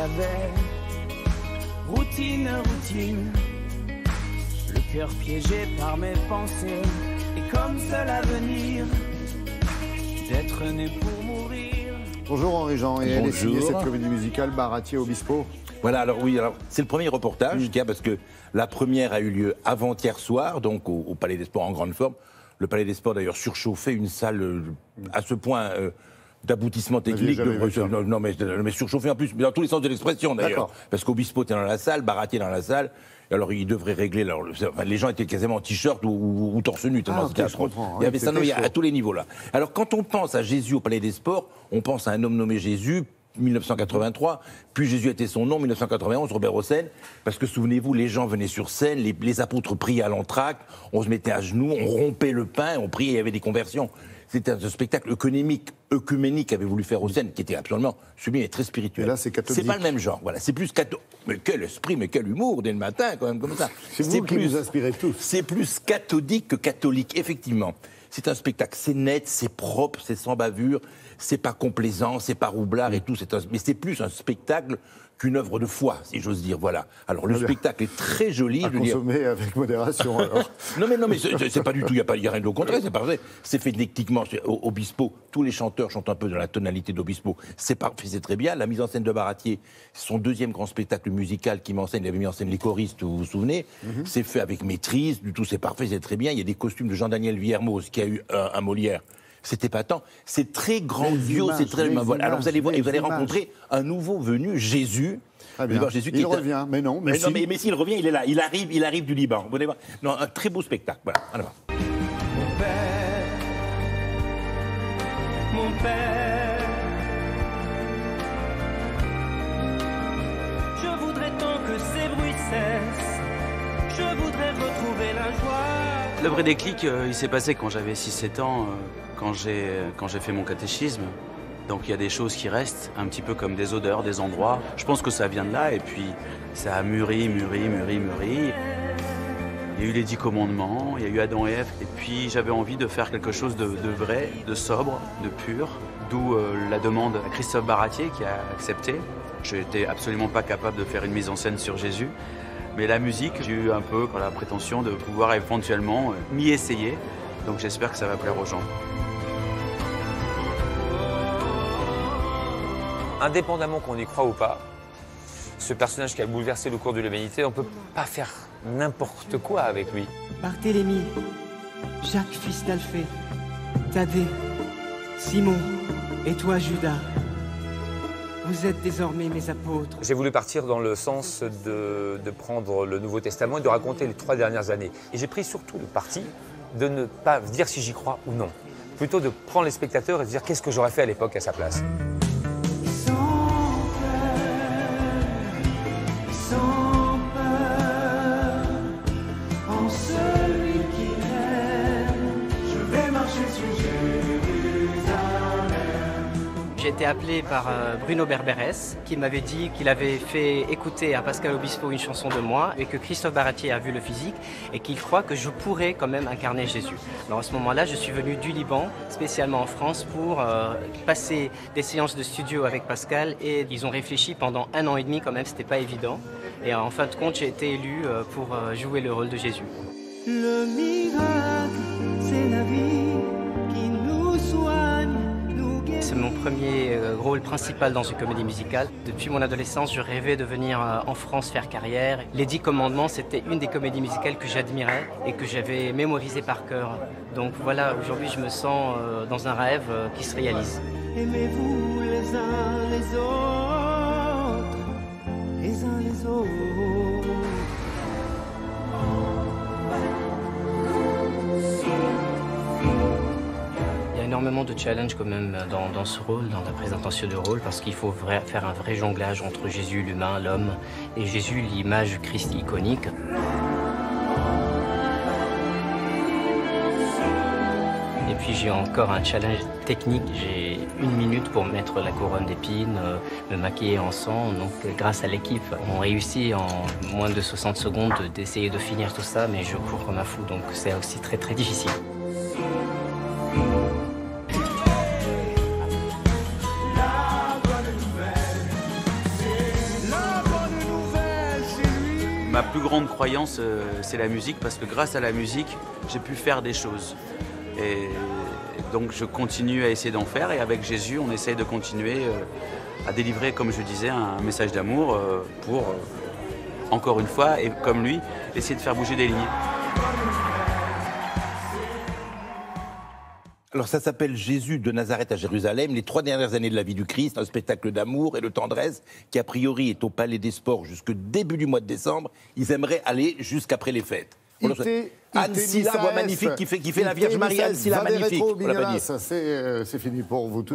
savais. Routine, routine, le cœur piégé par mes pensées, et comme seul avenir d'être né pour mourir. Bonjour Henri-Jean, et elle est signée cette comédie musicale Baratier Obispo. Voilà, alors oui, c'est le premier reportage qu'il y a parce que la première a eu lieu avant-hier soir, donc au Palais des Sports en grande forme. Le Palais des Sports d'ailleurs surchauffé, une salle à ce point d'aboutissement technique, non mais surchauffé en plus, mais dans tous les sens de l'expression d'ailleurs. Parce qu'Obispo était dans la salle, Baratier dans la salle. Alors, ils devraient régler. Alors, les gens étaient quasiment en t-shirt ou torse nu. Il y avait ça à tous les niveaux là. Alors, quand on pense à Jésus au Palais des Sports, on pense à un homme nommé Jésus. 1983, puis Jésus était son nom, 1991, Robert Hossein, parce que souvenez-vous, les gens venaient sur scène, les apôtres priaient à l'entracte, on se mettait à genoux, on rompait le pain, on priait, il y avait des conversions. C'était un spectacle œcuménique qu'avait voulu faire Hossein, qui était absolument sublime et très spirituel. Et là, c'est catholique. C'est pas le même genre, voilà. C'est plus catholique. Mais quel esprit, mais quel humour, dès le matin, quand même, comme ça. C'est vous qui nous inspirez tous. C'est plus cathodique que catholique, effectivement. C'est un spectacle, c'est net, c'est propre, c'est sans bavure, c'est pas complaisant, c'est pas roublard et tout. Mais c'est plus un spectacle qu'une œuvre de foi, si j'ose dire. Voilà. Alors le spectacle est très joli. À consommer avec modération. Alors. non mais c'est pas du tout. Il y a rien de au contraire. C'est parfait. C'est fait techniquement. Obispo, tous les chanteurs chantent un peu dans la tonalité d'Obispo. C'est parfait, c'est très bien. La mise en scène de Baratier, c'est son deuxième grand spectacle musical qui m'enseigne. Il avait mis en scène les choristes, vous vous souvenez. C'est fait avec maîtrise. Du tout, c'est parfait, c'est très bien. Il y a des costumes de Jean-Daniel Villermoz qui a eu un Molière. C'était patent. C'est très grandiose, c'est très... Voilà. Alors vous allez voir, et vous allez rencontrer un nouveau venu, Jésus. Jésus qui revient, mais non. Mais s'il revient, il est là. Il arrive du Liban. Vous allez voir. Non, un très beau spectacle. Voilà. Alors. Mon père, je voudrais tant que ces bruits cessent. Je voudrais retrouver la joie. Le vrai déclic, il s'est passé quand j'avais 6-7 ans, quand j'ai fait mon catéchisme. Donc il y a des choses qui restent, un petit peu comme des odeurs, des endroits. Je pense que ça vient de là, et puis ça a mûri. Il y a eu les 10 commandements, il y a eu Adam et Ève, et puis j'avais envie de faire quelque chose de vrai, de sobre, de pur. D'où la demande à Christophe Baratier qui a accepté. Je n'étais absolument pas capable de faire une mise en scène sur Jésus. Mais la musique, j'ai eu un peu la prétention de pouvoir éventuellement m'y essayer. Donc j'espère que ça va plaire aux gens. Indépendamment qu'on y croit ou pas, ce personnage qui a bouleversé le cours de l'humanité, on ne peut pas faire n'importe quoi avec lui. Barthélemy, Jacques fils d'Alphée, Thaddée, Simon et toi Judas, vous êtes désormais mes apôtres. J'ai voulu partir dans le sens de prendre le Nouveau Testament et de raconter les 3 dernières années. Et j'ai pris surtout le parti de ne pas dire si j'y crois ou non. Plutôt de prendre les spectateurs et de dire qu'est-ce que j'aurais fait à l'époque à sa place. J'ai été appelé par Bruno Berberès qui m'avait dit qu'il avait fait écouter à Pascal Obispo une chanson de moi et que Christophe Baratier a vu le physique et qu'il croit que je pourrais quand même incarner Jésus. Alors à ce moment-là, je suis venu du Liban, spécialement en France, pour passer des séances de studio avec Pascal et ils ont réfléchi pendant 1 an et demi quand même, c'était pas évident. Et en fin de compte, j'ai été élu pour jouer le rôle de Jésus. Le miracle, c'est la vie qui nous soigne. C'est mon premier rôle principal dans une comédie musicale. Depuis mon adolescence, je rêvais de venir en France faire carrière. Les 10 commandements, c'était une des comédies musicales que j'admirais et que j'avais mémorisé par cœur. Donc voilà, aujourd'hui, je me sens dans un rêve qui se réalise. Aimez-vous les uns les autres, les uns les autres. Énormément de challenges quand même dans ce rôle, dans la présentation de rôle, parce qu'il faut faire un vrai jonglage entre Jésus, l'humain, l'homme, et Jésus, l'image du Christ iconique. Et puis j'ai encore un challenge technique, j'ai 1 minute pour mettre la couronne d'épines, me maquiller en sang, donc grâce à l'équipe, on réussit en moins de 60 secondes d'essayer de finir tout ça, mais je cours comme un fou, donc c'est aussi très très difficile. Ma plus grande croyance, c'est la musique, parce que grâce à la musique, j'ai pu faire des choses. Et donc je continue à essayer d'en faire, et avec Jésus, on essaye de continuer à délivrer, comme je disais, un message d'amour pour, encore une fois, et comme lui, essayer de faire bouger des lignes. Alors ça s'appelle Jésus de Nazareth à Jérusalem, les 3 dernières années de la vie du Christ, un spectacle d'amour et de tendresse qui a priori est au Palais des Sports jusqu'au début du mois de décembre. Ils aimeraient aller jusqu'après les fêtes. Anne Silla, voix magnifique, qui fait la Vierge Marie, Anne Silla magnifique. C'est fini pour vous tout.